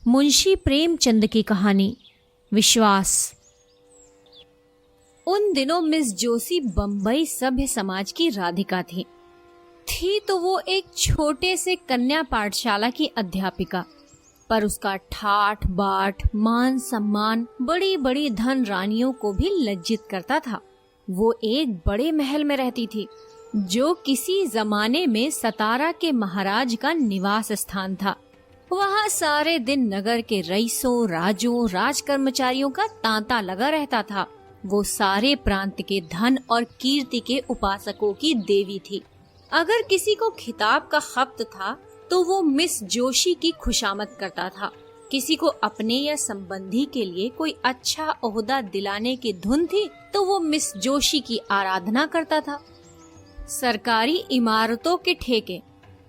मुंशी प्रेमचंद की कहानी विश्वास। उन दिनों मिस जोशी बंबई सभ्य समाज की राधिका थी तो वो एक छोटे से कन्या पाठशाला की अध्यापिका, पर उसका ठाठ बाट मान सम्मान बड़ी बड़ी धन रानियों को भी लज्जित करता था। वो एक बड़े महल में रहती थी जो किसी जमाने में सतारा के महाराज का निवास स्थान था। वहाँ सारे दिन नगर के रईसों, राजों, राज कर्मचारियों का तांता लगा रहता था। वो सारे प्रांत के धन और कीर्ति के उपासकों की देवी थी। अगर किसी को खिताब का खप्त था तो वो मिस जोशी की खुशामद करता था। किसी को अपने या संबंधी के लिए कोई अच्छा ओहदा दिलाने की धुन थी तो वो मिस जोशी की आराधना करता था। सरकारी इमारतों के ठेके,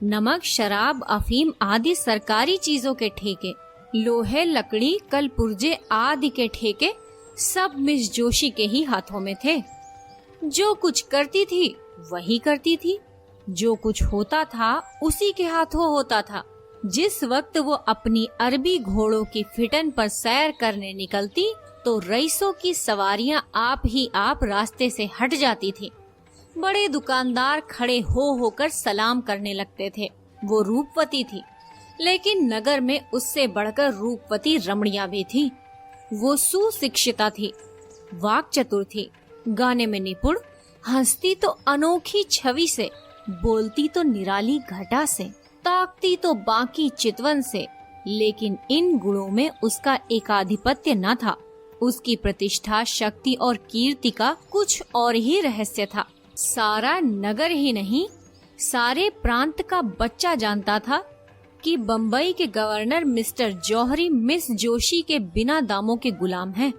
नमक, शराब, अफीम आदि सरकारी चीजों के ठेके, लोहे, लकड़ी, कलपुर्जे आदि के ठेके सब मिस जोशी के ही हाथों में थे। जो कुछ करती थी वही करती थी, जो कुछ होता था उसी के हाथों होता था। जिस वक्त वो अपनी अरबी घोड़ों की फिटन पर सैर करने निकलती तो रईसों की सवारियां आप ही आप रास्ते से हट जाती थी। बड़े दुकानदार खड़े होकर सलाम करने लगते थे। वो रूपवती थी, लेकिन नगर में उससे बढ़कर रूपवती रमणियां भी थी। वो सुशिक्षिता थी, वाक चतुर थी, गाने में निपुण, हंसती तो अनोखी छवि से, बोलती तो निराली घटा से, ताकती तो बाकी चितवन से। लेकिन इन गुणों में उसका एकाधिपत्य न था। उसकी प्रतिष्ठा, शक्ति और कीर्ति का कुछ और ही रहस्य था। सारा नगर ही नहीं, सारे प्रांत का बच्चा जानता था कि बंबई के गवर्नर मिस्टर जौहरी मिस जोशी के बिना दामों के गुलाम हैं।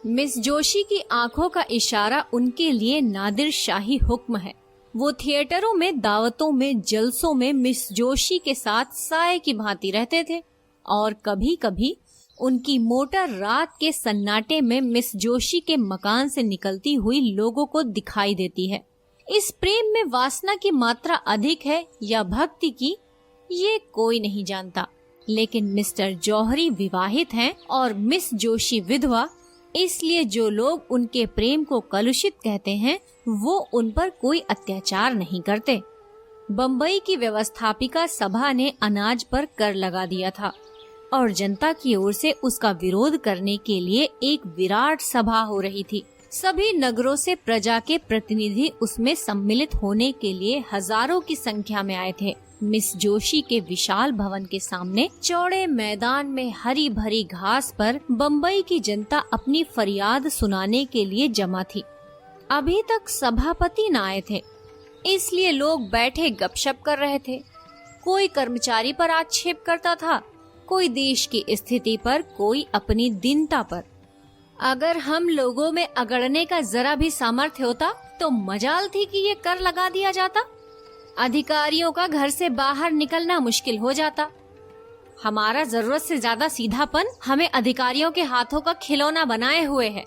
मिस जोशी की आंखों का इशारा उनके लिए नादिर शाही हुक्म है। वो थिएटरों में, दावतों में, जलसों में मिस जोशी के साथ साए की भांति रहते थे और कभी कभी उनकी मोटर रात के सन्नाटे में मिस जोशी के मकान से निकलती हुई लोगों को दिखाई देती है। इस प्रेम में वासना की मात्रा अधिक है या भक्ति की, ये कोई नहीं जानता। लेकिन मिस्टर जौहरी विवाहित हैं और मिस जोशी विधवा, इसलिए जो लोग उनके प्रेम को कलुषित कहते हैं वो उन पर कोई अत्याचार नहीं करते। बंबई की व्यवस्थापिका सभा ने अनाज पर कर लगा दिया था और जनता की ओर से उसका विरोध करने के लिए एक विराट सभा हो रही थी। सभी नगरों से प्रजा के प्रतिनिधि उसमें सम्मिलित होने के लिए हजारों की संख्या में आए थे। मिस जोशी के विशाल भवन के सामने चौड़े मैदान में हरी भरी घास पर बंबई की जनता अपनी फरियाद सुनाने के लिए जमा थी। अभी तक सभापति न आए थे, इसलिए लोग बैठे गपशप कर रहे थे। कोई कर्मचारी पर आक्षेप करता था, कोई देश की स्थिति पर, कोई अपनी दीनता पर। अगर हम लोगों में अगड़ने का जरा भी सामर्थ्य होता तो मजाल थी कि ये कर लगा दिया जाता। अधिकारियों का घर से बाहर निकलना मुश्किल हो जाता। हमारा जरूरत से ज्यादा सीधापन हमें अधिकारियों के हाथों का खिलौना बनाए हुए है।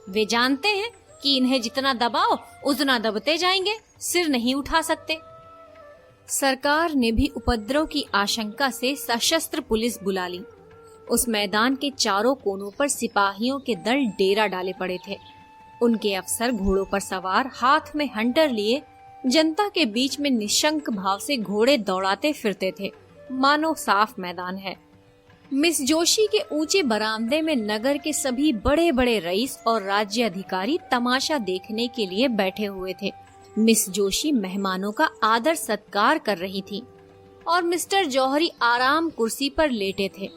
वे जानते हैं कि इन्हें जितना दबाओ उतना दबते जाएंगे, सिर नहीं उठा सकते। सरकार ने भी उपद्रव की आशंका से सशस्त्र पुलिस बुला ली। उस मैदान के चारों कोनों पर सिपाहियों के दल डेरा डाले पड़े थे। उनके अफसर घोड़ों पर सवार, हाथ में हंटर लिए, जनता के बीच में निशंक भाव से घोड़े दौड़ाते फिरते थे, मानो साफ मैदान है। मिस जोशी के ऊंचे बरामदे में नगर के सभी बड़े बड़े रईस और राज्य अधिकारी तमाशा देखने के लिए बैठे हुए थे। मिस जोशी मेहमानों का आदर सत्कार कर रही थी और मिस्टर जौहरी आराम कुर्सी पर लेटे थे।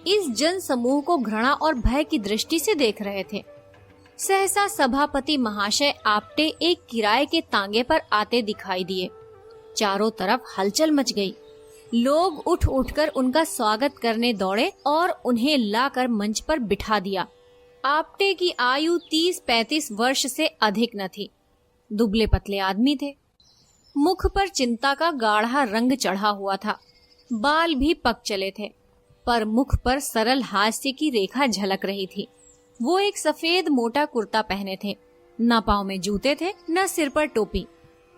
इस जन समूह को घृणा और भय की दृष्टि से देख रहे थे। सहसा सभापति महाशय आपटे एक किराए के तांगे पर आते दिखाई दिए। चारों तरफ हलचल मच गई। लोग उठ उठकर उनका स्वागत करने दौड़े और उन्हें लाकर मंच पर बिठा दिया। आपटे की आयु 30-35 वर्ष से अधिक न थी। दुबले पतले आदमी थे। मुख पर चिंता का गाढ़ा रंग चढ़ा हुआ था। बाल भी पक चले थे, पर मुख पर सरल हास्य की रेखा झलक रही थी। वो एक सफेद मोटा कुर्ता पहने थे, न पाँव में जूते थे, न सिर पर टोपी।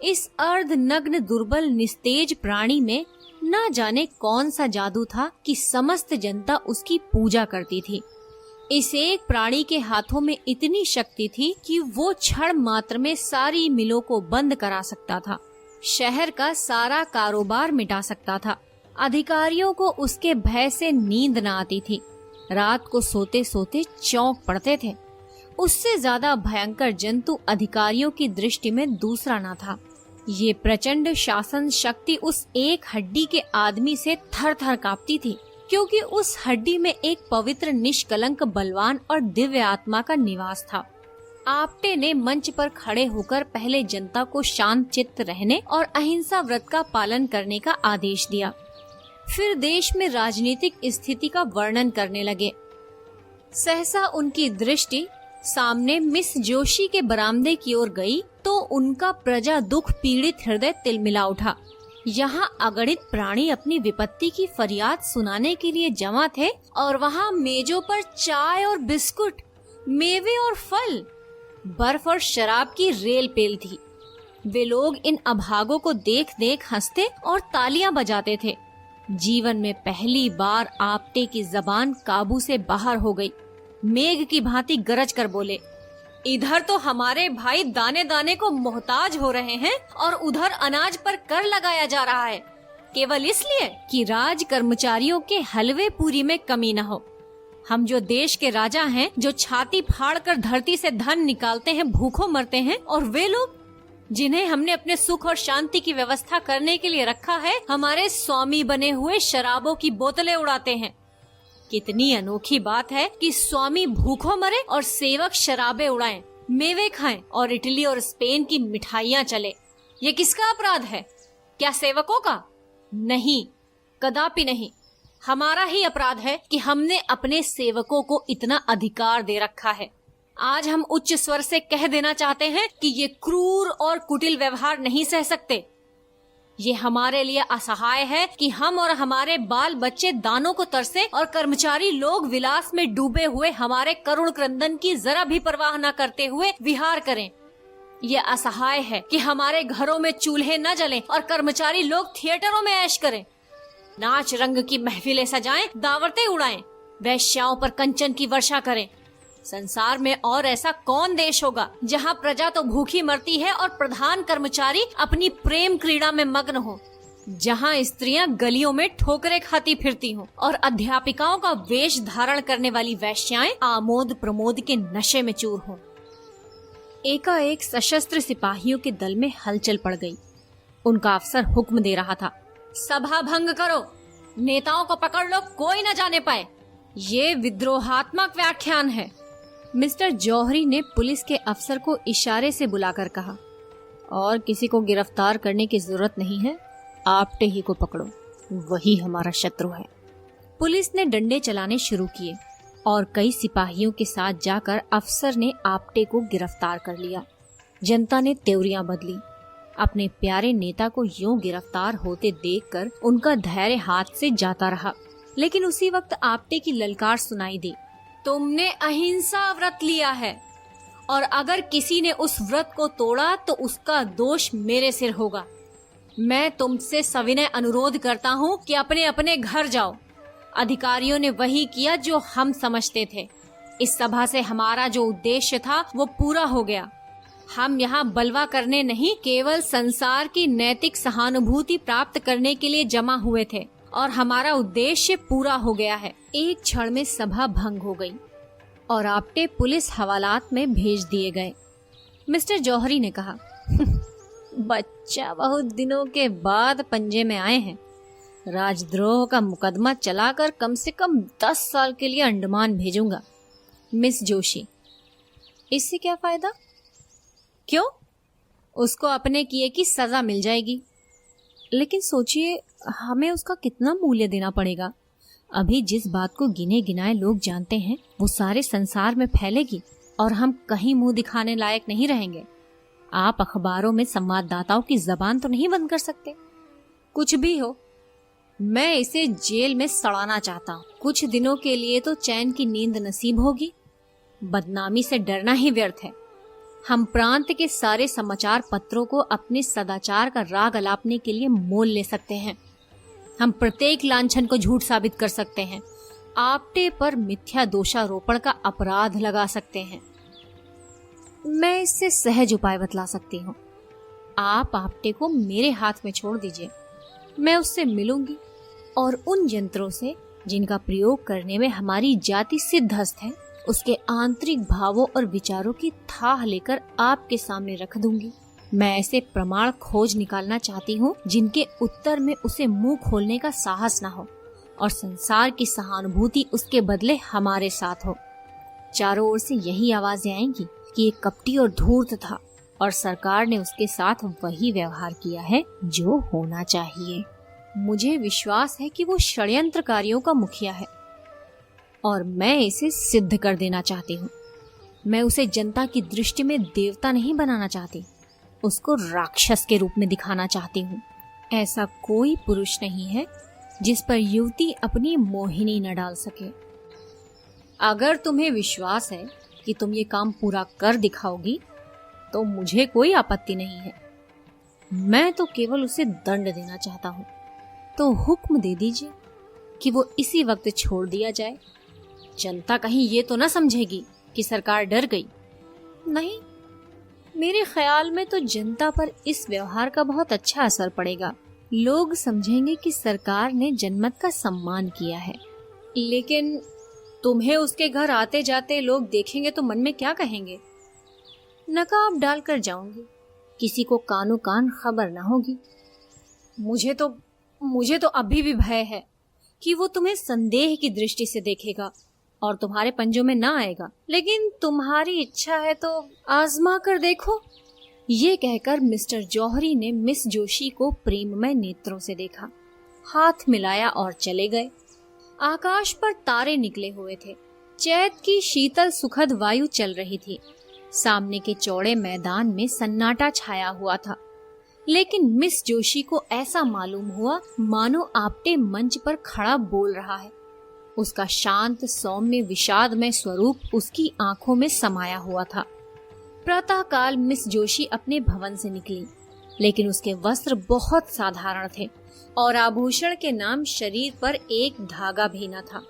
इस अर्ध नग्न दुर्बल निस्तेज प्राणी में ना जाने कौन सा जादू था कि समस्त जनता उसकी पूजा करती थी। इस एक प्राणी के हाथों में इतनी शक्ति थी कि वो क्षण मात्र में सारी मिलों को बंद करा सकता था, शहर का सारा कारोबार मिटा सकता था। अधिकारियों को उसके भय से नींद न आती थी, रात को सोते सोते चौंक पड़ते थे। उससे ज्यादा भयंकर जंतु अधिकारियों की दृष्टि में दूसरा न था। ये प्रचंड शासन शक्ति उस एक हड्डी के आदमी से थर थर कांपती थी, क्योंकि उस हड्डी में एक पवित्र, निष्कलंक, बलवान और दिव्य आत्मा का निवास था। आप्टे ने मंच पर खड़े होकर पहले जनता को शांत चित्त रहने और अहिंसा व्रत का पालन करने का आदेश दिया। फिर देश में राजनीतिक स्थिति का वर्णन करने लगे। सहसा उनकी दृष्टि सामने मिस जोशी के बरामदे की ओर गई तो उनका प्रजा दुख पीड़ित हृदय तिलमिला उठा। यहाँ अगणित प्राणी अपनी विपत्ति की फरियाद सुनाने के लिए जमा थे और वहाँ मेजों पर चाय और बिस्कुट, मेवे और फल, बर्फ और शराब की रेल पेल थी। वे लोग इन अभागों को देख देख हंसते और तालियां बजाते थे। जीवन में पहली बार आप्टे की जबान काबू से बाहर हो गई। मेघ की भांति गरज कर बोले, इधर तो हमारे भाई दाने दाने को मोहताज हो रहे हैं और उधर अनाज पर कर लगाया जा रहा है, केवल इसलिए कि राज कर्मचारियों के हलवे पूरी में कमी न हो। हम जो देश के राजा हैं, जो छाती फाड़ कर धरती से धन निकालते हैं, भूखों मरते हैं, और वे लोग जिन्हें हमने अपने सुख और शांति की व्यवस्था करने के लिए रखा है, हमारे स्वामी बने हुए शराबों की बोतलें उड़ाते हैं। कितनी अनोखी बात है कि स्वामी भूखों मरे और सेवक शराबे उड़ाएं, मेवे खाएं और इटली और स्पेन की मिठाइयाँ चले। ये किसका अपराध है? क्या सेवकों का? नहीं, कदापि नहीं। हमारा ही अपराध है कि हमने अपने सेवकों को इतना अधिकार दे रखा है। आज हम उच्च स्वर से कह देना चाहते हैं कि ये क्रूर और कुटिल व्यवहार नहीं सह सकते। ये हमारे लिए असहाय है कि हम और हमारे बाल बच्चे दानों को तरसे और कर्मचारी लोग विलास में डूबे हुए हमारे करुण क्रंदन की जरा भी परवाह न करते हुए विहार करें। ये असहाय है कि हमारे घरों में चूल्हे न जलें और कर्मचारी लोग थिएटरों में ऐश करें, नाच रंग की महफिलें सजाएं, दावतें उड़ाएं, वैश्याओं पर कंचन की वर्षा करें। संसार में और ऐसा कौन देश होगा जहां प्रजा तो भूखी मरती है और प्रधान कर्मचारी अपनी प्रेम क्रीड़ा में मग्न हो, जहां स्त्रियां गलियों में ठोकरें खाती फिरती हों और अध्यापिकाओं का वेश धारण करने वाली वैश्याएं आमोद प्रमोद के नशे में चूर हों। एकाएक सशस्त्र सिपाहियों के दल में हलचल पड़ गई। उनका अफसर हुक्म दे रहा था, सभा भंग करो, नेताओं को पकड़ लो, कोई न जाने पाए। ये विद्रोहात्मक व्याख्यान है। मिस्टर जौहरी ने पुलिस के अफसर को इशारे से बुलाकर कहा, और किसी को गिरफ्तार करने की जरूरत नहीं है, आप्टे ही को पकड़ो, वही हमारा शत्रु है। पुलिस ने डंडे चलाने शुरू किए और कई सिपाहियों के साथ जाकर अफसर ने आप्टे को गिरफ्तार कर लिया। जनता ने त्योरियां बदली। अपने प्यारे नेता को यूं गिरफ्तार होते देखकर उनका धैर्य हाथ से जाता रहा। लेकिन उसी वक्त आप्टे की ललकार सुनाई दी, तुमने अहिंसा व्रत लिया है और अगर किसी ने उस व्रत को तोड़ा तो उसका दोष मेरे सिर होगा। मैं तुमसे सविनय अनुरोध करता हूँ कि अपने अपने घर जाओ। अधिकारियों ने वही किया जो हम समझते थे। इस सभा से हमारा जो उद्देश्य था वो पूरा हो गया। हम यहाँ बलवा करने नहीं, केवल संसार की नैतिक सहानुभूति प्राप्त करने के लिए जमा हुए थे और हमारा उद्देश्य पूरा हो गया है। एक क्षण में सभा भंग हो गई और आप्टे पुलिस हवालात में भेज दिए गए। मिस्टर जौहरी ने कहा, बच्चा बहुत दिनों के बाद पंजे में आए हैं। राजद्रोह का मुकदमा चलाकर कम से कम 10 साल के लिए अंडमान भेजूंगा। मिस जोशी, इससे क्या फायदा? क्यों? उसको अपने किए की सजा मिल जाएगी। लेकिन सोचिए, हमें उसका कितना मूल्य देना पड़ेगा। अभी जिस बात को गिने गिनाए लोग जानते हैं वो सारे संसार में फैलेगी और हम कहीं मुंह दिखाने लायक नहीं रहेंगे। आप अखबारों में संवाददाताओं की जबान तो नहीं बंद कर सकते। कुछ भी हो, मैं इसे जेल में सड़ाना चाहता हूँ। कुछ दिनों के लिए तो चैन की नींद नसीब होगी। बदनामी से डरना ही व्यर्थ है। हम प्रांत के सारे समाचार पत्रों को अपने सदाचार का राग अलापने के लिए मोल ले सकते हैं। हम प्रत्येक लांछन को झूठ साबित कर सकते हैं। आपटे पर मिथ्या दोषारोपण का अपराध लगा सकते हैं। मैं इससे सहज उपाय बतला सकती हूँ। आप आपटे को मेरे हाथ में छोड़ दीजिए। मैं उससे मिलूंगी और उन यंत्रों से जिनका प्रयोग करने में हमारी जाति सिद्धहस्त है, उसके आंतरिक भावों और विचारों की थाह लेकर आपके सामने रख दूंगी। मैं ऐसे प्रमाण खोज निकालना चाहती हूँ जिनके उत्तर में उसे मुंह खोलने का साहस न हो और संसार की सहानुभूति उसके बदले हमारे साथ हो। चारों ओर से यही आवाजें आएंगी कि ये कपटी और धूर्त था और सरकार ने उसके साथ वही व्यवहार किया है जो होना चाहिए। मुझे विश्वास है कि वो षड्यंत्रकारियों का मुखिया है और मैं इसे सिद्ध कर देना चाहती हूँ। मैं उसे जनता की दृष्टि में देवता नहीं बनाना चाहती, उसको राक्षस के रूप में दिखाना चाहती हूँ। ऐसा कोई पुरुष नहीं है जिस पर युवती अपनी मोहिनी न डाल सके। अगर तुम्हें विश्वास है कि तुम ये काम पूरा कर दिखाओगी तो मुझे कोई आपत्ति नहीं है। मैं तो केवल उसे दंड देना चाहता हूँ, तो हुक्म दे दीजिए कि वो इसी वक्त छोड़ दिया जाए। जनता कहीं ये तो न समझेगी कि सरकार डर गई। नहीं, मेरे ख्याल में तो जनता पर इस व्यवहार का बहुत अच्छा असर पड़ेगा। लोग समझेंगे कि सरकार ने जनमत का सम्मान किया है। लेकिन तुम्हें उसके घर आते जाते लोग देखेंगे तो मन में क्या कहेंगे? नकाब डालकर जाऊंगी, किसी को कानो कान खबर न होगी। मुझे तो अभी भी भय है कि वो तुम्हें संदेह की दृष्टि से देखेगा और तुम्हारे पंजों में ना आएगा। लेकिन तुम्हारी इच्छा है तो आजमा कर देखो। ये कहकर मिस्टर जौहरी ने मिस जोशी को प्रेममय नेत्रों से देखा, हाथ मिलाया और चले गए। आकाश पर तारे निकले हुए थे। चैत की शीतल सुखद वायु चल रही थी। सामने के चौड़े मैदान में सन्नाटा छाया हुआ था, लेकिन मिस जोशी को ऐसा मालूम हुआ मानो आपटे मंच पर खड़ा बोल रहा है। उसका शांत सौम्य विषादमय स्वरूप उसकी आंखों में समाया हुआ था। प्रातः काल मिस जोशी अपने भवन से निकली, लेकिन उसके वस्त्र बहुत साधारण थे और आभूषण के नाम शरीर पर एक धागा भी न था।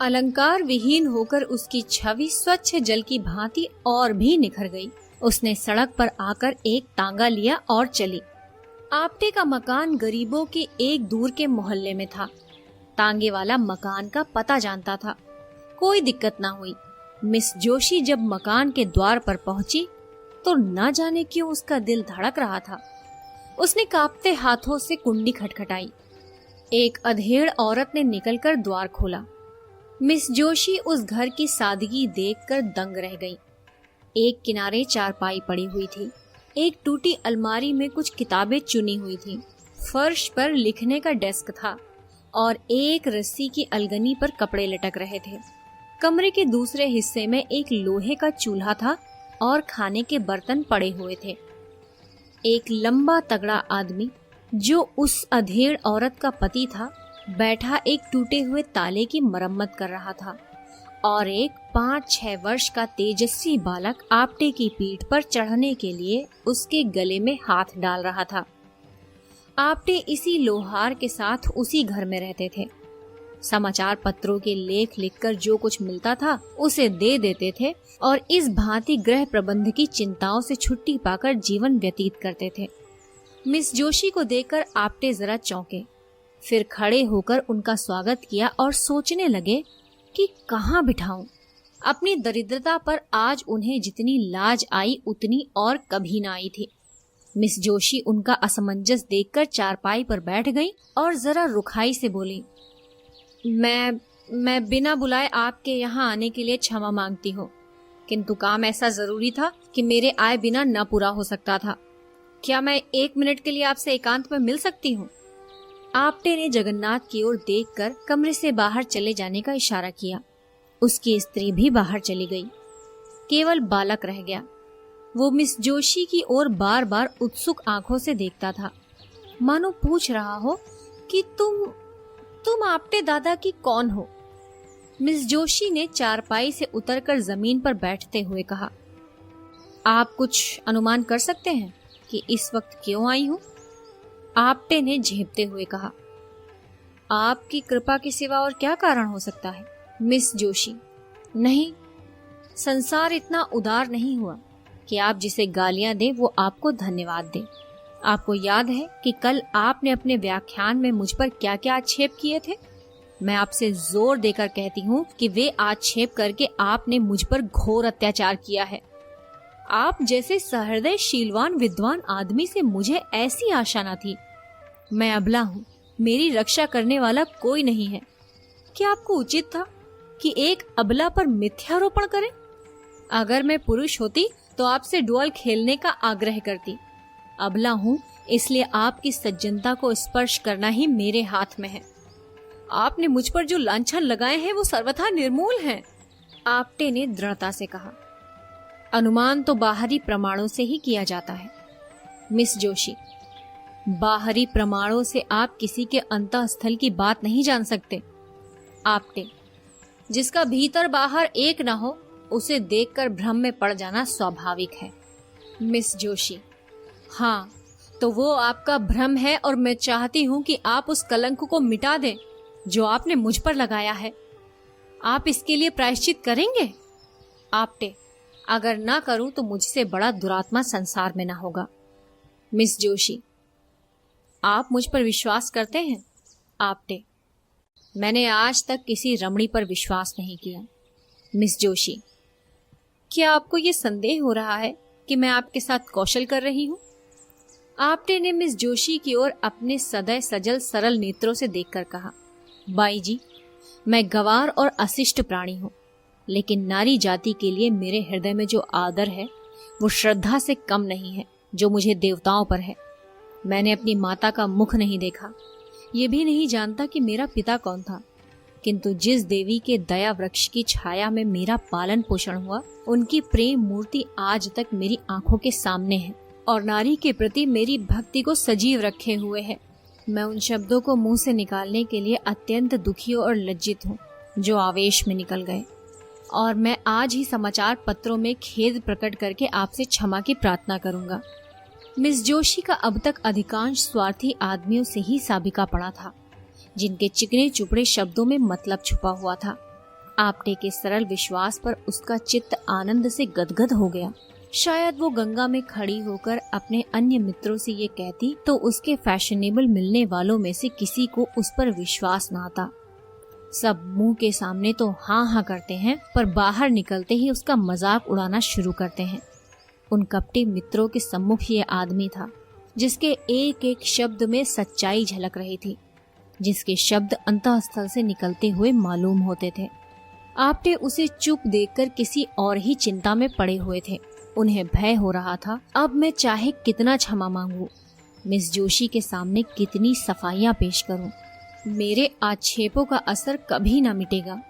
अलंकार विहीन होकर उसकी छवि स्वच्छ जल की भांति और भी निखर गई। उसने सड़क पर आकर एक तांगा लिया और चली। आपटे का मकान गरीबों के एक दूर के मोहल्ले में था। तांगे वाला मकान का पता जानता था। कोई दिक्कत ना हुई। मिस जोशी जब मकान के द्वार पर पहुंची तो न जाने क्यों उसका दिल धड़क रहा था। उसने कांपते हाथों से कुंडी खटखटाई। एक अधेड़ औरत ने निकलकर द्वार खोला। मिस जोशी उस घर की सादगी देखकर दंग रह गई। एक किनारे चारपाई पड़ी हुई थी। एक टूटी अलमारी में कुछ किताबें चुनी हुई थी। फर्श पर लिखने का डेस्क था और एक रस्सी की अलगनी पर कपड़े लटक रहे थे। कमरे के दूसरे हिस्से में एक लोहे का चूल्हा था और खाने के बर्तन पड़े हुए थे। एक लंबा तगड़ा आदमी, जो उस अधेड़ औरत का पति था, बैठा एक टूटे हुए ताले की मरम्मत कर रहा था और एक 5-6 वर्ष का तेजस्वी बालक आपटे की पीठ पर चढ़ने के लिए उसके गले में हाथ डाल रहा था। आपटे इसी लोहार के साथ उसी घर में रहते थे। समाचार पत्रों के लेख लिखकर जो कुछ मिलता था उसे दे देते थे और इस भांति गृह प्रबंध की चिंताओं से छुट्टी पाकर जीवन व्यतीत करते थे। मिस जोशी को देखकर आपटे जरा चौंके, फिर खड़े होकर उनका स्वागत किया और सोचने लगे कि कहाँ बिठाऊं। अपनी दरिद्रता पर आज उन्हें जितनी लाज आई उतनी और कभी ना आई थी। मिस जोशी उनका असमंजस देखकर चारपाई पर बैठ गई और जरा रुखाई से बोली, मैं बिना बुलाए आपके यहाँ आने के लिए क्षमा मांगती हूँ, किंतु काम ऐसा जरूरी था कि मेरे आए बिना न पूरा हो सकता था। क्या मैं 1 मिनट के लिए आपसे एकांत में मिल सकती हूँ? आपटे ने जगन्नाथ की ओर देखकर कमरे से बाहर चले जाने का इशारा किया। उसकी स्त्री भी बाहर चली गई। केवल बालक रह गया। वो मिस जोशी की ओर बार बार उत्सुक आंखों से देखता था, मानो पूछ रहा हो कि तुम आपटे दादा की कौन हो? मिस जोशी ने चारपाई से उतरकर जमीन पर बैठते हुए कहा, आप कुछ अनुमान कर सकते हैं कि इस वक्त क्यों आई हूँ? आपटे ने झेपते हुए कहा, आपकी कृपा के सिवा और क्या कारण हो सकता है? मिस जोशी, नहीं, संसार इतना उदार नहीं हुआ कि आप जिसे गालियां दे वो आपको धन्यवाद दे। आपको याद है कि कल आपने अपने व्याख्यान में मुझ पर क्या क्या आक्षेप किए थे? मैं आपसे जोर देकर कहती हूँ कि वे आक्षेप करके आपने मुझ पर घोर अत्याचार किया है। आप जैसे सहृदय शीलवान विद्वान आदमी से मुझे ऐसी आशा न थी। मैं अबला हूँ, मेरी रक्षा करने वाला कोई नहीं है। क्या आपको उचित था कि एक अबला पर मिथ्यारोपण करें? अगर मैं पुरुष होती तो आपसे डुअल खेलने का आग्रह करती। अबला हूँ इसलिए आपकी सज्जनता को स्पर्श करना ही मेरे हाथ में है। आपने मुझ पर जो लांछन लगाए हैं वो सर्वथा निर्मूल हैं। आप्टे ने दृढ़ता से कहा। अनुमान तो बाहरी प्रमाणों से ही किया जाता है मिस जोशी। बाहरी प्रमाणों से आप किसी के अंतःस्थल की बात नहीं जान सकते। आप्टे, जिसका भीतर बाहर एक न हो उसे देखकर भ्रम में पड़ जाना स्वाभाविक है। मिस जोशी, हाँ, तो वो आपका भ्रम है और मैं चाहती हूँ कि आप उस कलंक को मिटा दें जो आपने मुझ पर लगाया है। आप इसके लिए प्रायश्चित करेंगे? आप्टे, अगर ना करूं तो मुझसे बड़ा दुरात्मा संसार में ना होगा। मिस जोशी, आप मुझ पर विश्वास करते हैं? आप्टे, मैंने आज तक किसी रमणी पर विश्वास नहीं किया। मिस जोशी, क्या आपको ये संदेह हो रहा है कि मैं आपके साथ कौशल कर रही हूं? आप्टे ने मिस जोशी की ओर अपने सदैव सजल सरल नेत्रों से देखकर कहा, बाई जी, मैं गंवार और अशिष्ट प्राणी हूं, लेकिन नारी जाति के लिए मेरे हृदय में जो आदर है वो श्रद्धा से कम नहीं है जो मुझे देवताओं पर है। मैंने अपनी माता का मुख नहीं देखा, ये भी नहीं जानता कि मेरा पिता कौन था, किंतु जिस देवी के दया वृक्ष की छाया में मेरा पालन पोषण हुआ उनकी प्रेम मूर्ति आज तक मेरी आंखों के सामने है और नारी के प्रति मेरी भक्ति को सजीव रखे हुए है। मैं उन शब्दों को मुंह से निकालने के लिए अत्यंत दुखी और लज्जित हूँ जो आवेश में निकल गए, और मैं आज ही समाचार पत्रों में खेद प्रकट करके आपसे क्षमा की प्रार्थना करूंगा। मिस जोशी का अब तक अधिकांश स्वार्थी आदमियों से ही साबिका पड़ा था, जिनके चिकने चुपड़े शब्दों में मतलब छुपा हुआ था। आप्टे के सरल विश्वास पर उसका चित्त आनंद से गदगद हो गया। शायद वो गंगा में खड़ी होकर अपने अन्य मित्रों से ये कहती तो उसके फैशनेबल मिलने वालों में से किसी को उस पर विश्वास न आता। सब मुंह के सामने तो हाँ हाँ करते हैं, पर बाहर निकलते ही उसका मजाक उड़ाना शुरू करते हैं। उन कपटी मित्रों के सम्मुख ये आदमी था जिसके एक एक शब्द में सच्चाई झलक रही थी, जिसके शब्द अंतःस्थल से निकलते हुए मालूम होते थे। आप्टे उसे चुप देखकर किसी और ही चिंता में पड़े हुए थे। उन्हें भय हो रहा था, अब मैं चाहे कितना क्षमा मांगू, मिस जोशी के सामने कितनी सफाइयां पेश करूं, मेरे आक्षेपों का असर कभी न मिटेगा।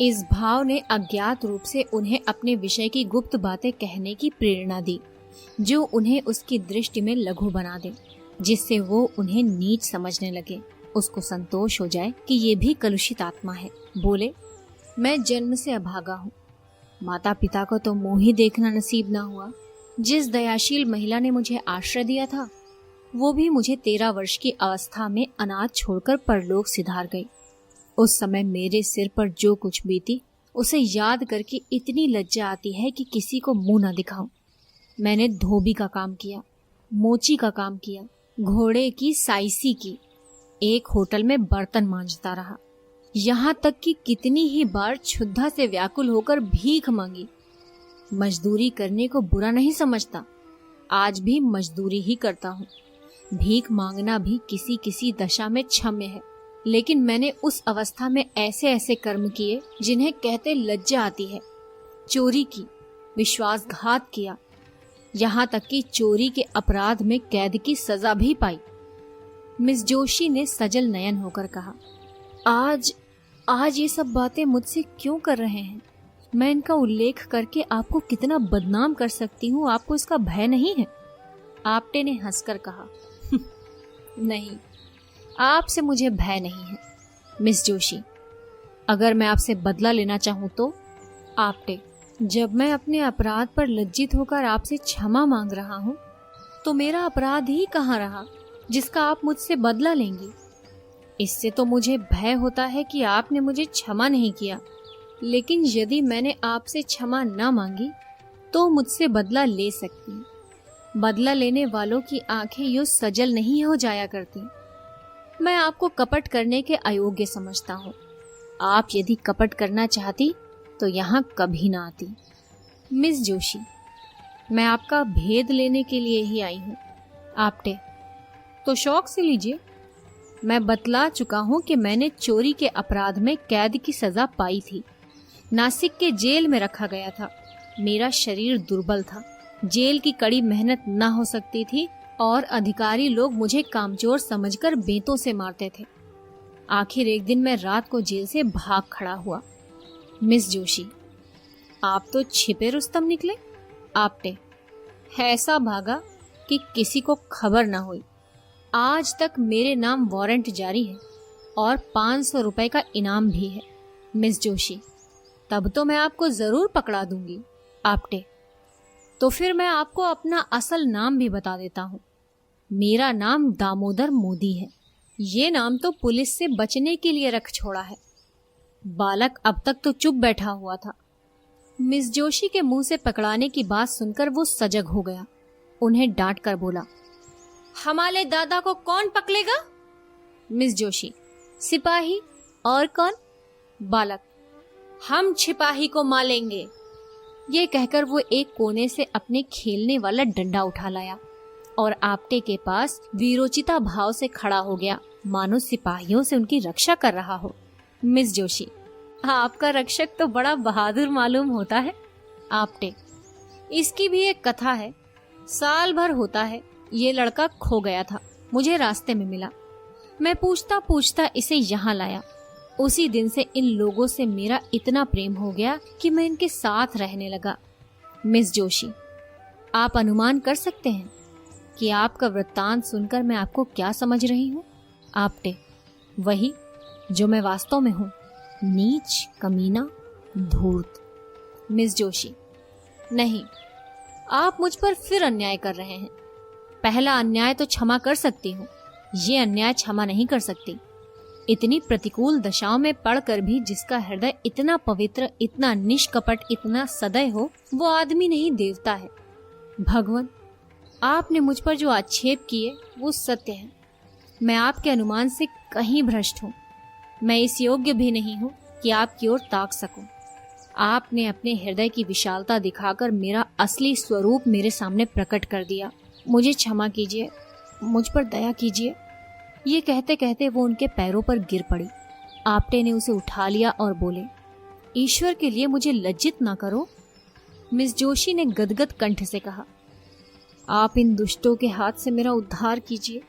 इस भाव ने अज्ञात रूप से उन्हें अपने विषय की गुप्त बातें कहने की प्रेरणा दी, जो उन्हें उसकी दृष्टि में लघु बना दे, जिससे वो उन्हें नीच समझने लगे। उसको संतोष हो जाए कि ये भी कलुषित आत्मा है। बोले, मैं जन्म से अभागा हूँ, माता पिता को तो मुंह ही देखना नसीब ना हुआ। जिस दयाशील महिला ने मुझे आश्रय दिया था वो भी मुझे 13 वर्ष की अवस्था में अनाथ छोड़कर परलोक सिधार गई। उस समय मेरे सिर पर जो कुछ बीती उसे याद करके इतनी लज्जा आती है कि किसी को मुंह न दिखाऊं। मैंने धोबी का काम किया, मोची का काम किया, घोड़े की साइसी की, एक होटल में बर्तन मांजता रहा, यहाँ तक कि कितनी ही बार क्षुधा से व्याकुल होकर भीख मांगी। मजदूरी करने को बुरा नहीं समझता, आज भी मजदूरी ही करता हूँ। भीख मांगना भी किसी किसी दशा में क्षम्य है, लेकिन मैंने उस अवस्था में ऐसे ऐसे कर्म किए जिन्हें कहते लज्जा आती है। चोरी की, विश्वासघात किया, यहाँ तक कि चोरी के अपराध में कैद की सजा भी पाई। मिस जोशी ने सजल नयन होकर कहा, आज ये सब बातें मुझसे क्यों कर रहे हैं? मैं इनका उल्लेख करके आपको कितना बदनाम कर सकती हूँ, आपको इसका भय नहीं है? आप्टे ने हंसकर कहा, नहीं, आपसे मुझे भय नहीं है मिस जोशी। अगर मैं आपसे बदला लेना चाहूँ तो? आप्टे, जब मैं अपने अपराध पर लज्जित होकर आपसे क्षमा मांग रहा हूँ तो मेरा अपराध ही कहाँ रहा जिसका आप मुझसे बदला लेंगी? इससे तो मुझे भय होता है कि आपने मुझे क्षमा नहीं किया, लेकिन यदि मैंने आपसे क्षमा न मांगी तो मुझसे बदला ले सकती। बदला लेने वालों की आंखें यूं सजल नहीं हो जाया करती। मैं आपको कपट करने के अयोग्य समझता हूँ। आप यदि कपट करना चाहती तो यहाँ कभी ना आती। मिस जोशी, मैं आपका भेद लेने के लिए ही आई हूँ। आपटे, तो शौक से लीजिए। मैं बतला चुका हूँ कि मैंने चोरी के अपराध में कैद की सजा पाई थी। नासिक के जेल में रखा गया था। मेरा शरीर दुर्बल था, जेल की कड़ी मेहनत न हो सकती थी और अधिकारी लोग मुझे कामचोर समझकर बेंतों से मारते थे। आखिर एक दिन मैं रात को जेल से भाग खड़ा हुआ। मिस जोशी, आप तो छिपे रुस्तम निकले। आपटे, ऐसा भागा कि किसी को खबर न हुई। आज तक मेरे नाम वारंट जारी है और 500 रुपए का इनाम भी है। मिस जोशी, तब तो मैं आपको जरूर पकड़ा दूंगी। आपटे, तो फिर मैं आपको अपना असल नाम भी बता देता हूँ। मेरा नाम दामोदर मोदी है। ये नाम तो पुलिस से बचने के लिए रख छोड़ा है। बालक अब तक तो चुप बैठा हुआ था। मिस जोशी के मुंह से पकड़ाने की बात सुनकर वो सजग हो गया। उन्हें डांट कर बोला, हमारे दादा को कौन पकड़ेगा? मिस जोशी, सिपाही। और कौन? बालक, हम सिपाही को मारेंगे। ये कहकर वो एक कोने से अपने खेलने वाला डंडा उठा लाया और आपटे के पास वीरोचिता भाव से खड़ा हो गया, मानो सिपाहियों से उनकी रक्षा कर रहा हो। मिस जोशी, आपका रक्षक तो बड़ा बहादुर मालूम होता है। आपटे, इसकी भी एक कथा है। साल भर होता है ये लड़का खो गया था, मुझे रास्ते में मिला। मैं पूछता पूछता इसे यहाँ लाया। उसी दिन से इन लोगों से मेरा इतना प्रेम हो गया कि मैं इनके साथ रहने लगा। मिस जोशी, आप अनुमान कर सकते हैं कि आपका वृत्तांत सुनकर मैं आपको क्या समझ रही हूँ? आपटे, वही जो मैं वास्तव में हूँ, नीच, कमीना, धूर्त। मिस जोशी, नहीं, आप मुझ पर फिर अन्याय कर रहे हैं। पहला अन्याय तो क्षमा कर सकती हूँ, ये अन्याय क्षमा नहीं कर सकती। इतनी प्रतिकूल दशाओं में पड़कर भी जिसका हृदय इतना पवित्र, इतना निष्कपट, इतना सदय हो, वो आदमी नहीं देवता है। भगवान, आपने मुझ पर जो आक्षेप किए वो सत्य है। मैं आपके अनुमान से कहीं भ्रष्ट हूँ। मैं इस योग्य भी नहीं हूँ कि आपकी ओर ताक सकूं। आपने अपने हृदय की विशालता दिखाकर मेरा असली स्वरूप मेरे सामने प्रकट कर दिया। मुझे क्षमा कीजिए, मुझ पर दया कीजिए। ये कहते कहते वो उनके पैरों पर गिर पड़ी। आपटे ने उसे उठा लिया और बोले, ईश्वर के लिए मुझे लज्जित ना करो। मिस जोशी ने गदगद कंठ से कहा, आप इन दुष्टों के हाथ से मेरा उद्धार कीजिए।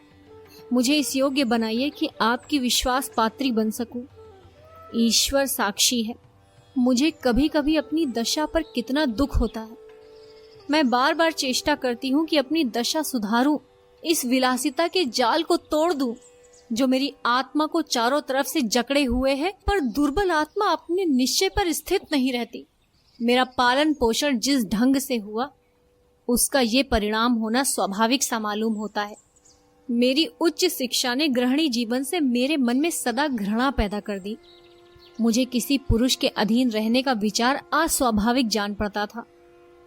मुझे इस योग्य बनाइए कि आपकी विश्वास पात्री बन सकूं। ईश्वर साक्षी है, मुझे कभी कभी अपनी दशा पर कितना दुख होता है। मैं बार बार चेष्टा करती हूँ कि अपनी दशा सुधारूं, इस विलासिता के जाल को तोड़ दूं जो मेरी आत्मा को चारों तरफ से जकड़े हुए है, पर दुर्बल आत्मा अपने निश्चय पर स्थित नहीं रहती। मेरा पालन पोषण जिस ढंग से हुआ उसका ये परिणाम होना स्वाभाविक सा मालूम होता है। मेरी उच्च शिक्षा ने गृहिणी जीवन से मेरे मन में सदा घृणा पैदा कर दी। मुझे किसी पुरुष के अधीन रहने का विचार अस्वाभाविक जान पड़ता था।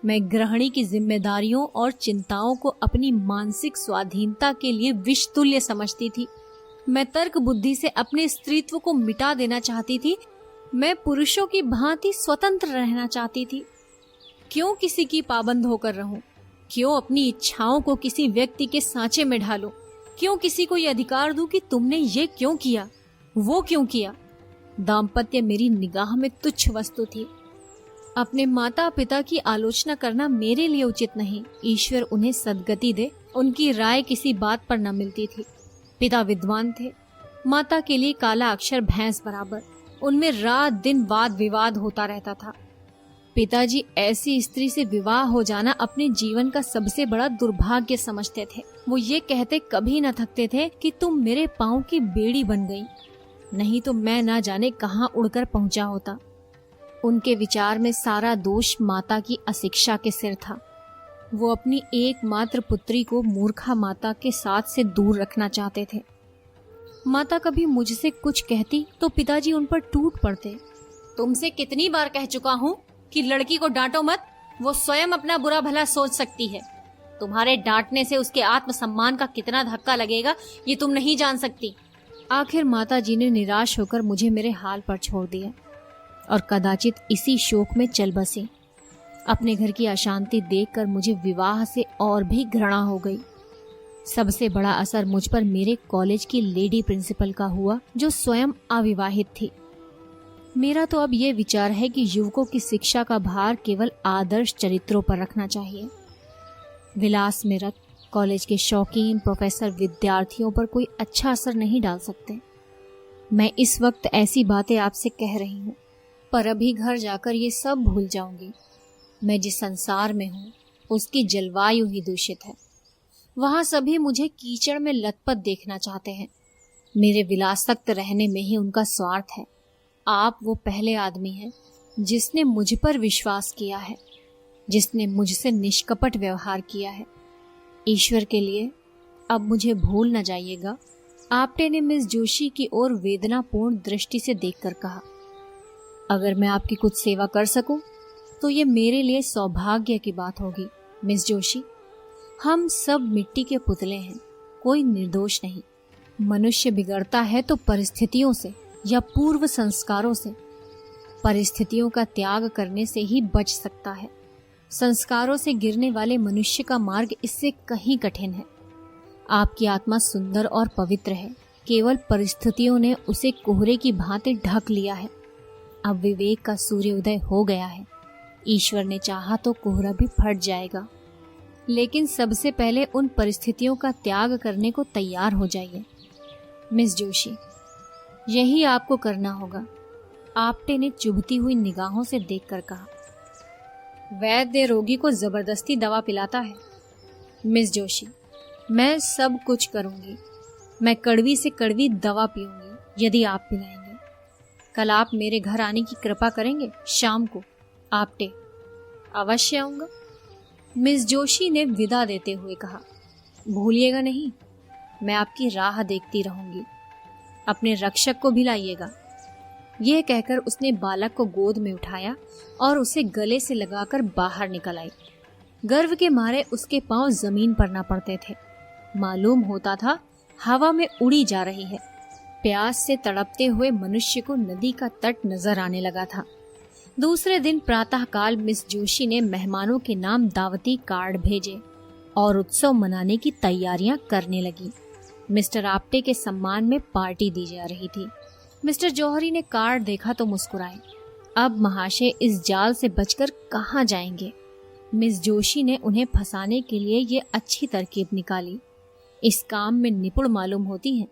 मैं गृहिणी की जिम्मेदारियों और चिंताओं को अपनी मानसिक स्वाधीनता के लिए विष तुल्य समझती थी। मैं तर्क बुद्धि से अपने स्त्रीत्व को मिटा देना चाहती थी। मैं पुरुषों की भांति स्वतंत्र रहना चाहती थी। क्यों किसी की पाबंद होकर रहूं? क्यों अपनी इच्छाओं को किसी व्यक्ति के सांचे में ढालूं? क्यों किसी को ये अधिकार दूं कि तुमने ये क्यों किया, वो क्यों किया? दाम्पत्य मेरी निगाह में तुच्छ वस्तु थी। अपने माता पिता की आलोचना करना मेरे लिए उचित नहीं। ईश्वर उन्हें सद्गति दे, उनकी राय किसी बात पर न मिलती थी। पिता विद्वान थे, माता के लिए काला अक्षर भैंस बराबर। उनमें रात दिन वाद विवाद होता रहता था। पिताजी ऐसी स्त्री से विवाह हो जाना अपने जीवन का सबसे बड़ा दुर्भाग्य समझते थे। वो ये कहते कभी न थकते थे कि तुम मेरे पाँव की बेड़ी बन गई, नहीं तो मैं ना जाने कहाँ उड़कर पहुंचा होता। उनके विचार में सारा दोष माता की अशिक्षा के सिर था। वो अपनी एकमात्र पुत्री को मूर्खा माता के साथ से दूर रखना चाहते थे। माता कभी मुझसे कुछ कहती तो पिताजी उन पर टूट पड़ते। तुमसे कितनी बार कह चुका हूँ कि लड़की को डांटो मत, वो स्वयं अपना बुरा भला सोच सकती है। तुम्हारे डांटने से उसके आत्मसम्मान का कितना धक्का लगेगा ये तुम नहीं जान सकती। आखिर माताजी ने निराश होकर मुझे मेरे हाल पर छोड़ दिया और कदाचित इसी शोक में चल बसी। अपने घर की अशांति देखकर मुझे विवाह से और भी घृणा हो गई। सबसे बड़ा असर मुझ पर मेरे कॉलेज की लेडी प्रिंसिपल का हुआ, जो स्वयं अविवाहित थी। मेरा तो अब ये विचार है कि युवकों की शिक्षा का भार केवल आदर्श चरित्रों पर रखना चाहिए। विलास में रत कॉलेज के शौकीन प्रोफेसर विद्यार्थियों पर कोई अच्छा असर नहीं डाल सकते। मैं इस वक्त ऐसी बातें आपसे कह रही हूँ, पर अभी घर जाकर ये सब भूल जाऊंगी। मैं जिस संसार में हूँ उसकी जलवायु ही दूषित है। वहाँ सभी मुझे कीचड़ में लथपथ देखना चाहते हैं। मेरे विलासक्त रहने में ही उनका स्वार्थ है। आप वो पहले आदमी हैं जिसने मुझ पर विश्वास किया है, जिसने मुझसे निष्कपट व्यवहार किया है। ईश्वर के लिए अब मुझे भूल न जाइएगा। आपटे ने मिस जोशी की ओर वेदनापूर्ण दृष्टि से देखकर कहा, अगर मैं आपकी कुछ सेवा कर सकूं तो ये मेरे लिए सौभाग्य की बात होगी। मिस जोशी, हम सब मिट्टी के पुतले हैं, कोई निर्दोष नहीं। मनुष्य बिगड़ता है तो परिस्थितियों से या पूर्व संस्कारों से। परिस्थितियों का त्याग करने से ही बच सकता है। संस्कारों से गिरने वाले मनुष्य का मार्ग इससे कहीं कठिन है। आपकी आत्मा सुंदर और पवित्र है, केवल परिस्थितियों ने उसे कोहरे की भांति ढक लिया है। अब विवेक का सूर्योदय हो गया है। ईश्वर ने चाहा तो कोहरा भी फट जाएगा, लेकिन सबसे पहले उन परिस्थितियों का त्याग करने को तैयार हो जाइए। मिस जोशी, यही आपको करना होगा। आपटे ने चुभती हुई निगाहों से देखकर कहा। वैद्य रोगी को जबरदस्ती दवा पिलाता है। मिस जोशी, मैं सब कुछ करूंगी। मैं कड़वी से कड़वी दवा पीऊंगी यदि आप पिलाएंगे। कल आप मेरे घर आने की कृपा करेंगे शाम को। आपटे, अवश्य आऊंगा। मिस जोशी ने विदा देते हुए कहा, भूलिएगा नहीं, मैं आपकी राह देखती रहूंगी। अपने रक्षक को भी लाइएगा। यह कहकर उसने बालक को गोद में उठाया और उसे गले से लगाकर बाहर निकल आई। गर्व के मारे उसके पांव जमीन पर ना पड़ते थे। मालूम होता था हवा में उड़ी जा रही है। प्यास से तड़पते हुए मनुष्य को नदी का तट नजर आने लगा था। दूसरे दिन प्रातःकाल मिस जोशी ने मेहमानों के नाम दावती कार्ड भेजे और उत्सव मनाने की तैयारियां करने लगी। मिस्टर आपटे के सम्मान में पार्टी दी जा रही थी। मिस्टर जौहरी ने कार्ड देखा तो मुस्कुराए। अब महाशय इस जाल से बचकर कहाँ जाएंगे। मिस जोशी ने उन्हें फंसाने के लिए ये अच्छी तरकीब निकाली। इस काम में निपुण मालूम होती हैं।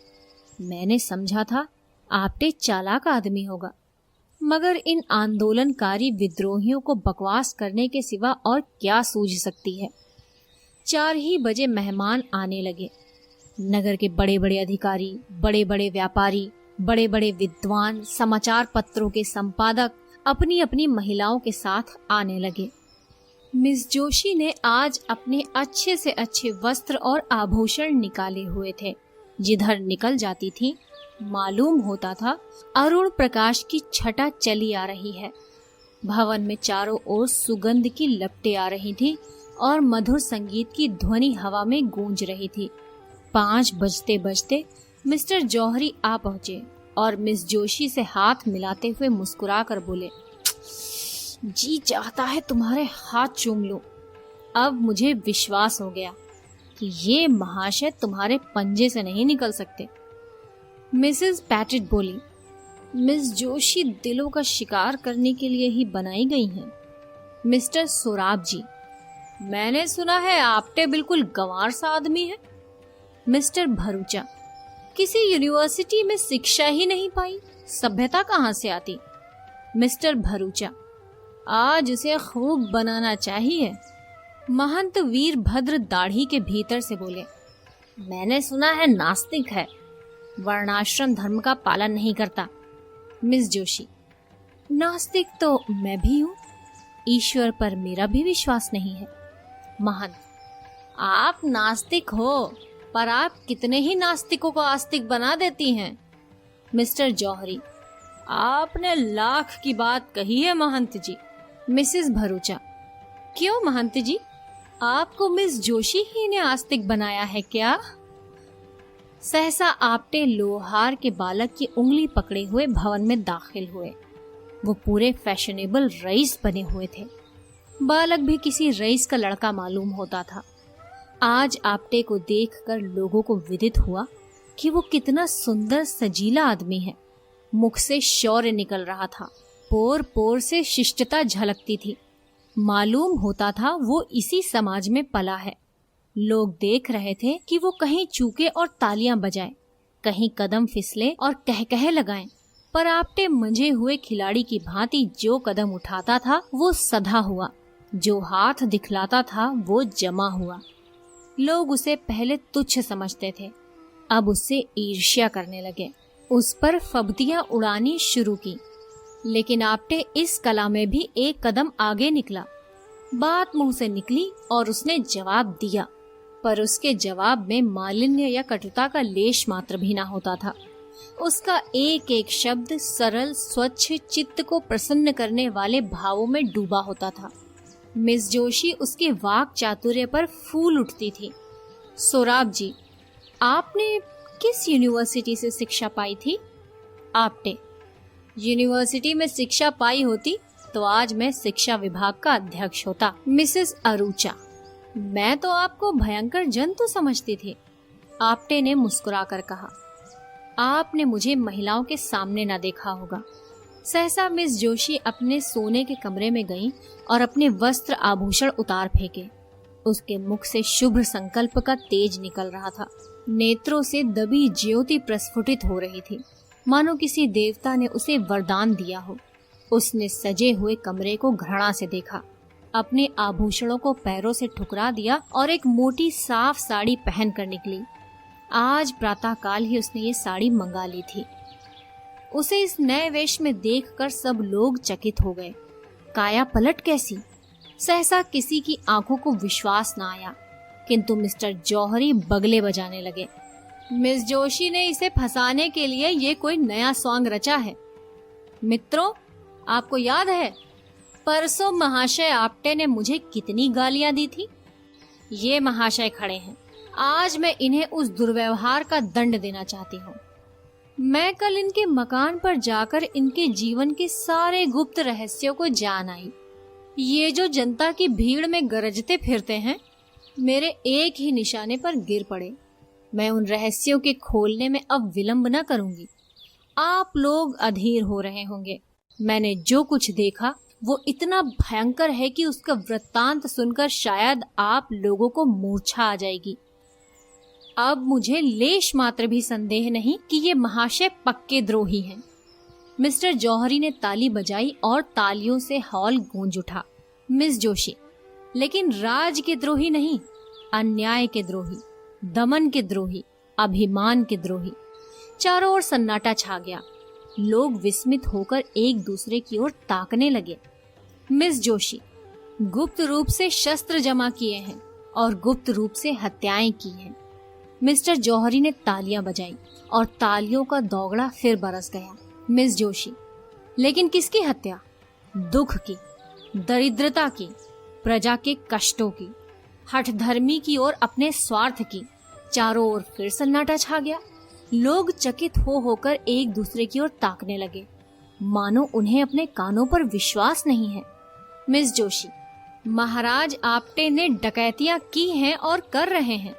मैंने समझा था आपटे चालाक आदमी होगा, मगर इन आंदोलनकारी विद्रोहियों को बकवास करने के सिवा और क्या सूझ सकती है। 4 ही बजे मेहमान आने लगे। नगर के बड़े बड़े अधिकारी, बड़े बड़े व्यापारी, बड़े बड़े विद्वान, समाचार पत्रों के संपादक अपनी अपनी महिलाओं के साथ आने लगे। मिस जोशी ने आज अपने अच्छे से अच्छे वस्त्र और आभूषण निकाले हुए थे। जिधर निकल जाती थी मालूम होता था अरुण प्रकाश की छटा चली आ रही है। भवन में चारों ओर सुगंध की लपटें आ रही थी और मधुर संगीत की ध्वनि हवा में गूंज रही थी। 5 बजते बजते मिस्टर जौहरी आ पहुंचे और मिस जोशी से हाथ मिलाते हुए मुस्कुरा कर बोले, जी चाहता है तुम्हारे हाथ चूम लूं। अब मुझे विश्वास हो गया कि ये महाशय तुम्हारे पंजे से नहीं निकल सकते। मिसेस पैटेट बोली, मिस जोशी दिलों का शिकार करने के लिए ही बनाई गई हैं। मिस्टर सोराब जी, मैंने सुना है आपटे बिल्कुल गंवार सा आदमी है। मिस्टर भरूचा, किसी यूनिवर्सिटी में शिक्षा ही नहीं पाई, सभ्यता कहाँ से आती। मिस्टर भरूचा, आज उसे खूब बनाना चाहिए। महंत वीरभद्र दाढ़ी के भीतर से बोले, मैंने सुना है नास्तिक है, वर्णाश्रम धर्म का पालन नहीं करता। मिस जोशी, नास्तिक तो मैं भी हूँ, ईश्वर पर मेरा भी विश्वास नहीं है। महंत, आप नास्तिक हो पर आप कितने ही नास्तिकों को आस्तिक बना देती हैं। मिस्टर जौहरी, आपने लाख की बात कही है महंत जी। मिसेस भरूचा, क्यों महंत जी, आपको मिस जोशी ही ने आस्तिक बनाया है क्या? सहसा आपटे लोहार के बालक की उंगली पकड़े हुए भवन में दाखिल हुए। वो पूरे फैशनेबल रईस बने हुए थे। बालक भी किसी रईस का लड़का मालूम होता था। आज आपटे को देखकर लोगों को विदित हुआ कि वो कितना सुंदर सजीला आदमी है। मुख से शौर्य निकल रहा था, पोर पोर से शिष्टता झलकती थी। मालूम होता था वो इसी समाज में पला है। लोग देख रहे थे कि वो कहीं चूके और तालियां बजाए, कहीं कदम फिसले और कहकहे लगाएं, पर आपटे मंझे हुए खिलाड़ी की भांति जो कदम उठाता था वो सधा हुआ, जो हाथ दिखलाता था वो जमा हुआ। लोग उसे पहले तुच्छ समझते थे, अब उससे ईर्ष्या करने लगे, उस पर फब्तियां उड़ानी शुरू की। लेकिन आपटे इस कला में भी एक कदम आगे निकला। बात मुंह से निकली और उसने जवाब दिया, पर उसके जवाब में मालिन्य या कटुता का लेश मात्र भी ना होता था। उसका एक एक शब्द सरल, स्वच्छ, चित्त को प्रसन्न करने वाले भावों में डूबा होता था। मिस जोशी उसके वाक चातुर्य पर फूल उठती थी। सोराब जी, आपने किस यूनिवर्सिटी से शिक्षा पाई थी? आपटे, यूनिवर्सिटी में शिक्षा पाई होती तो आज मैं शिक्षा विभाग का अध्यक्ष होता। मिसेस अरूचा, मैं तो आपको भयंकर जंतु समझती थी। आपटे ने मुस्कुराकर कहा, आपने मुझे महिलाओं के सामने ना देखा होगा। सहसा मिस जोशी अपने सोने के कमरे में गईं और अपने वस्त्र आभूषण उतार फेंके। उसके मुख से शुभ संकल्प का तेज निकल रहा था। नेत्रों से दबी ज्योति प्रस्फुटित हो रही थी, मानो किसी देवता ने उसे वरदान दिया हो। उसने सजे हुए कमरे को घृणा से देखा, अपने आभूषणों को पैरों से ठुकरा दिया और एक मोटी साफ साड़ी पहन कर निकली। आज प्रातःकाल ही उसने ये साड़ी मंगा ली थी। उसे इस नए वेश में देखकर सब लोग चकित हो गए। काया पलट कैसी! सहसा किसी की आंखों को विश्वास न आया, किंतु मिस्टर जौहरी बगले बजाने लगे। मिस जोशी ने इसे फंसाने के लिए ये कोई नया सॉन्ग रचा है। मित्रों, आपको याद है परसों महाशय आपटे ने मुझे कितनी गालियां दी थी? ये महाशय खड़े हैं, आज मैं इन्हें उस दुर्व्यवहार का दंड देना चाहती हूँ। मैं कल इनके मकान पर जाकर इनके जीवन के सारे गुप्त रहस्यों को जान आई। ये जो जनता की भीड़ में गरजते फिरते हैं, मेरे एक ही निशाने पर गिर पड़े। मैं उन रहस्यों के खोलने में अब विलंब न करूंगी। आप लोग अधीर हो रहे होंगे। मैंने जो कुछ देखा वो इतना भयंकर है कि उसका वृत्तांत सुनकर शायद आप लोगों को मूर्छा आ जाएगी। अब मुझे लेश मात्र भी संदेह नहीं कि ये महाशय पक्के द्रोही हैं। मिस्टर जौहरी ने ताली बजाई और तालियों से हॉल गूंज उठा। मिस जोशी, लेकिन राज के द्रोही नहीं, अन्याय के द्रोही, दमन के द्रोही, अभिमान के द्रोही। चारों ओर सन्नाटा छा गया। लोग विस्मित होकर एक दूसरे की ओर ताकने लगे। मिस जोशी, गुप्त रूप से शस्त्र जमा किए हैं और गुप्त रूप से हत्याएं की हैं। मिस्टर जौहरी ने तालियां बजाई और तालियों का दौगड़ा फिर बरस गया। मिस जोशी, लेकिन किसकी हत्या? दुख की, दरिद्रता की, प्रजा के कष्टों की, हठधर्मी की और अपने स्वार्थ की। चारों ओर फिर सन्नाटा छा गया। लोग चकित हो होकर एक दूसरे की ओर ताकने लगे, मानो उन्हें अपने कानों पर विश्वास नहीं है। मिस जोशी, महाराज आपटे ने डकैतियां की हैं और कर रहे हैं।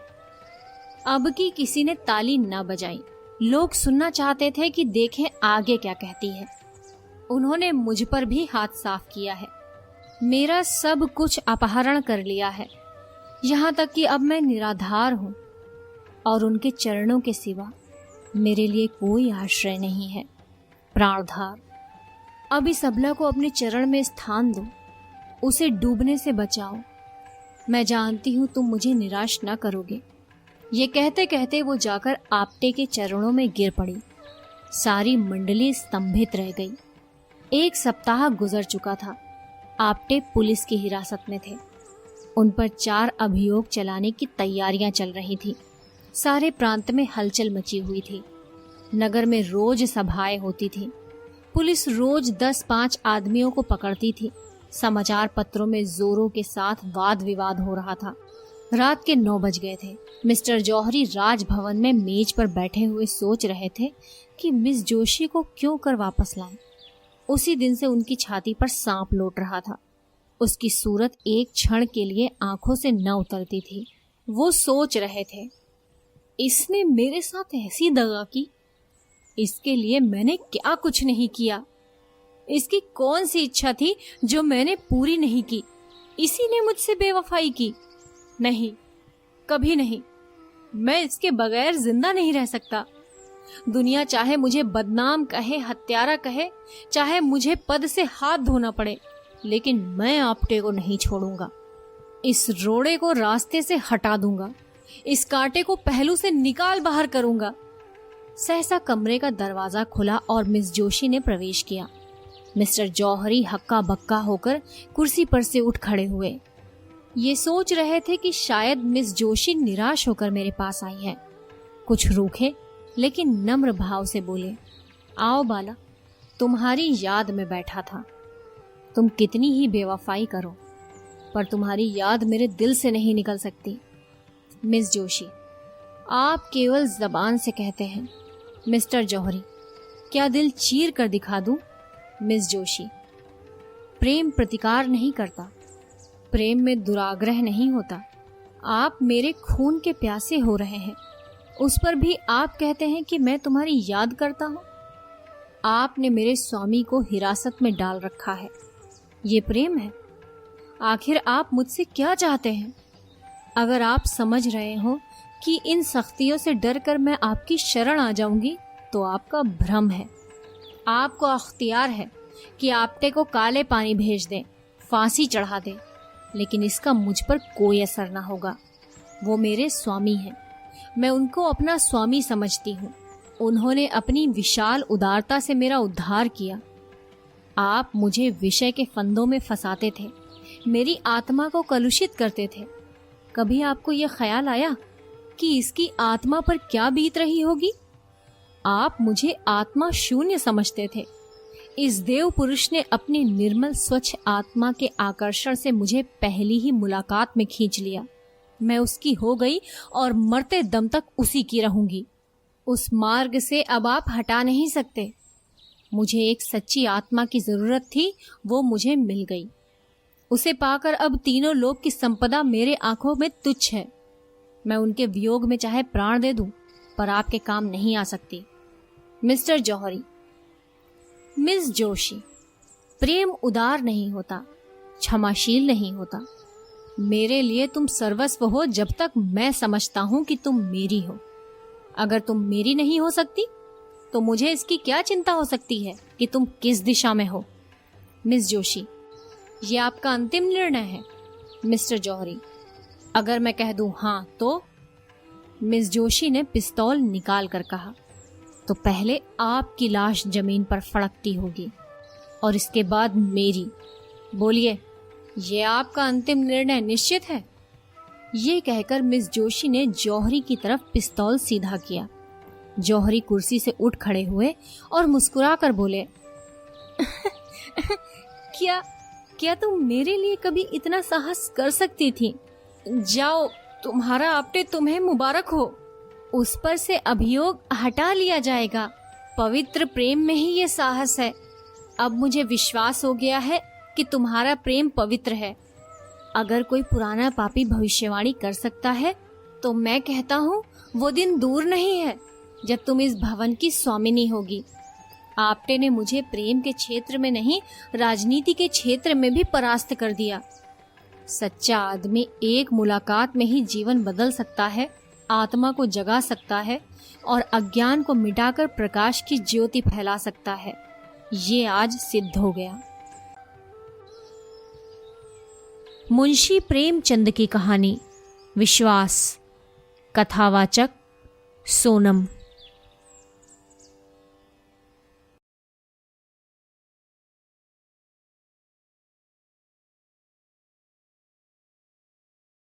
अब की किसी ने ताली न बजाई। लोग सुनना चाहते थे कि देखें आगे क्या कहती है। उन्होंने मुझ पर भी हाथ साफ किया है। मेरा सब कुछ अपहरण कर लिया है, यहाँ तक कि अब मैं निराधार हूँ और उनके चरणों के सिवा मेरे लिए कोई आश्रय नहीं है। प्राणधार, अब इस अबला को अपने चरण में स्थान दो, उसे डूबने से बचाओ। मैं जानती हूँ तुम मुझे निराश न करोगे। ये कहते कहते वो जाकर आपटे के चरणों में गिर पड़ी। सारी मंडली स्तंभित रह गई। 1 सप्ताह गुजर चुका था। आपटे पुलिस की हिरासत में थे। उन पर 4 अभियोग चलाने की तैयारियां चल रही थी। सारे प्रांत में हलचल मची हुई थी। नगर में रोज सभाएं होती थी। पुलिस रोज 10-5 आदमियों को पकड़ती थी। समाचार पत्रों में जोरों के साथ वाद विवाद हो रहा था। रात के 9 बज गए थे। मिस्टर जौहरी राजभवन में मेज पर बैठे हुए सोच रहे थे कि मिस जोशी को क्यों कर वापस लाएं। उसी दिन से उनकी छाती पर सांप लौट रहा था। उसकी सूरत एक क्षण के लिए आंखों से न उतरती थी। वो सोच रहे थे, इसने मेरे साथ ऐसी दगा की, इसके लिए मैंने क्या कुछ नहीं किया। इसकी कौन सी इच्छा थी जो मैंने पूरी नहीं की। इसी ने मुझसे बेवफाई की। नहीं, कभी नहीं। मैं इसके बगैर जिंदा नहीं रह सकता। दुनिया चाहे मुझे बदनाम कहे, हत्यारा कहे, चाहे मुझे पद से हाथ धोना पड़े, लेकिन मैं आपटे को नहीं छोड़ूंगा। इस रोड़े को रास्ते से हटा दूंगा। इस कांटे को पहलू से निकाल बाहर करूंगा। सहसा कमरे का दरवाजा खुला और मिस जोशी ने प्रवेश किया। मिस्टर जौहरी हक्का बक्का होकर कुर्सी पर से उठ खड़े हुए। ये सोच रहे थे कि शायद मिस जोशी निराश होकर मेरे पास आई है। कुछ रूखे लेकिन नम्र भाव से बोले, आओ बाला, तुम्हारी याद में बैठा था। तुम कितनी ही बेवफाई करो, पर तुम्हारी याद मेरे दिल से नहीं निकल सकती। मिस जोशी, आप केवल जबान से कहते हैं। मिस्टर जौहरी, क्या दिल चीर कर दिखा दूं? मिस जोशी, प्रेम प्रतिकार नहीं करता, प्रेम में दुराग्रह नहीं होता। आप मेरे खून के प्यासे हो रहे हैं, उस पर भी आप कहते हैं कि मैं तुम्हारी याद करता हूं। आपने मेरे स्वामी को हिरासत में डाल रखा है। ये प्रेम है? आखिर आप मुझसे क्या चाहते हैं? अगर आप समझ रहे हो कि इन सख्तियों से डर कर मैं आपकी शरण आ जाऊंगी, तो आपका भ्रम है। आपको अख्तियार है कि आपटे को काले पानी भेज दें, फांसी चढ़ा दें, लेकिन इसका मुझ पर कोई असर ना होगा। वो मेरे स्वामी हैं, मैं उनको अपना स्वामी समझती हूँ। उन्होंने अपनी विशाल उदारता से मेरा उद्धार किया। आप मुझे विषय के फंदों में फंसाते थे, मेरी आत्मा को कलुषित करते थे। कभी आपको यह ख्याल आया कि इसकी आत्मा पर क्या बीत रही होगी? आप मुझे आत्मा शून्य समझते थे। इस देव पुरुष ने अपनी निर्मल स्वच्छ आत्मा के आकर्षण से मुझे पहली ही मुलाकात में खींच लिया। मैं उसकी हो गई और मरते दम तक उसी की रहूंगी। उस मार्ग से अब आप हटा नहीं सकते। मुझे एक सच्ची आत्मा की जरूरत थी, वो मुझे मिल गई। उसे पाकर अब तीनों लोक की संपदा मेरे आंखों में तुच्छ है। मैं उनके वियोग में चाहे प्राण दे दूं, पर आपके काम नहीं आ सकती। मिस्टर जौहरी, मिस जोशी, प्रेम उदार नहीं होता, क्षमाशील नहीं होता। मेरे लिए तुम सर्वस्व हो जब तक मैं समझता हूं कि तुम मेरी हो। अगर तुम मेरी नहीं हो सकती, तो मुझे इसकी क्या चिंता हो सकती है कि तुम किस दिशा में हो। मिस जोशी, ये आपका अंतिम निर्णय है। मिस्टर जौहरी, अगर मैं कह दूं हाँ तो? मिस जोशी ने पिस्तौल निकाल कर कहा, तो पहले आपकी लाश जमीन पर फड़कती होगी और इसके बाद मेरी। बोलिए, ये आपका अंतिम निर्णय निश्चित है? ये कहकर मिस जोशी ने जौहरी की तरफ पिस्तौल सीधा किया। जौहरी कुर्सी से उठ खड़े हुए और मुस्कुराकर बोले, क्या तुम मेरे लिए कभी इतना साहस कर सकती थी? जाओ, तुम्हारा आपटे तुम्हें मुबारक हो। उस पर से अभियोग हटा लिया जाएगा। पवित्र प्रेम में ही ये साहस है। अब मुझे विश्वास हो गया है कि तुम्हारा प्रेम पवित्र है। अगर कोई पुराना पापी भविष्यवाणी कर सकता है, तो मैं कहता हूँ वो दिन दूर नहीं है जब तुम इस भवन की स्वामिनी होगी। आपटे ने मुझे प्रेम के क्षेत्र में नहीं, राजनीति के क्षेत्र में भी परास्त कर दिया। सच्चा आदमी एक मुलाकात में ही जीवन बदल सकता है, आत्मा को जगा सकता है और अज्ञान को मिटाकर प्रकाश की ज्योति फैला सकता है। ये आज सिद्ध हो गया। मुंशी प्रेमचंद की कहानी विश्वास। कथावाचक सोनम।